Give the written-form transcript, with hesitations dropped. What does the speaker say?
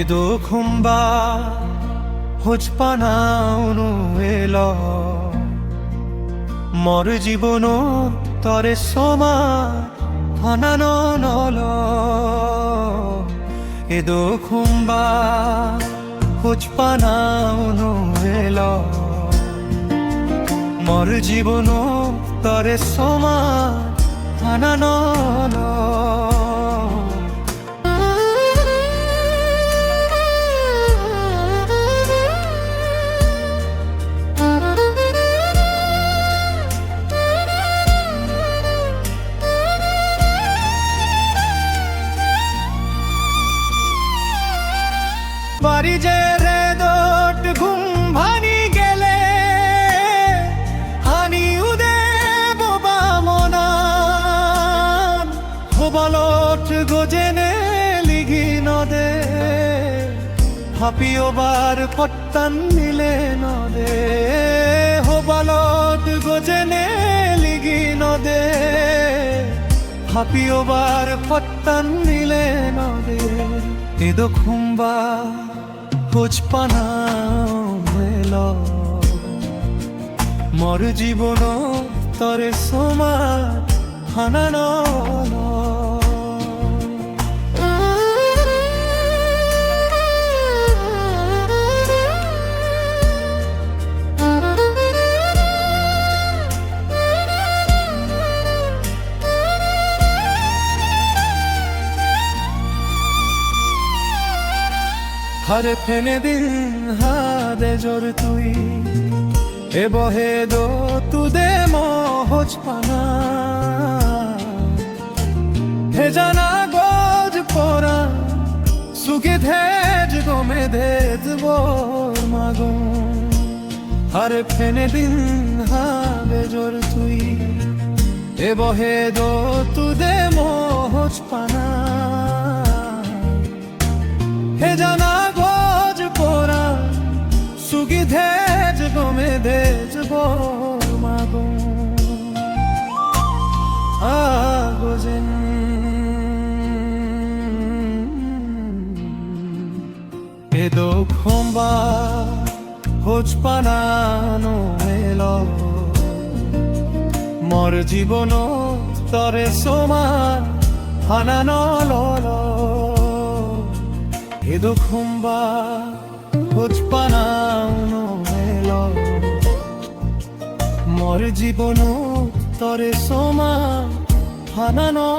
এদো খুম্বা হোজপানাউনো এল মর জীবন তরে সমা হানানো নল এদো খুম্বা হোজপানাউনো এল মর জীবন তরে সমা হানানো নল বাড়ি যে রে দোট ঘুম ভানি গেলে হানি উদে বোবা মনা হবলত গজেনে লিগি নদে হাপিওবার ফট্টান নিলে নদে হবলত গজেনে লিগি নদে হাপিওবার ফট্টান নিলে নদে এদো খুম্বা হোজপানাউনো এল মর জীবন তরে সমা হানানো हर फेने दिल हादे जोर तुई ए बहे दो तू दे मोहजपाना हे जाना गोज पोरा सुगे धेज गो में धेज बोर मागो हर फेने दिल हादे जोर तुई ए बहे दो तू दे मोहजपाना हे जाना गोज पोरा सुगी धेज गो में धेज बोर मागो आगोजेन एदो खुम्बा হোজপানাউনো এল মর জীবন তরে সমা হানানো লল এদো খুম্বা হোজপানাউনো এল মর জীবন তরে সমা হানানো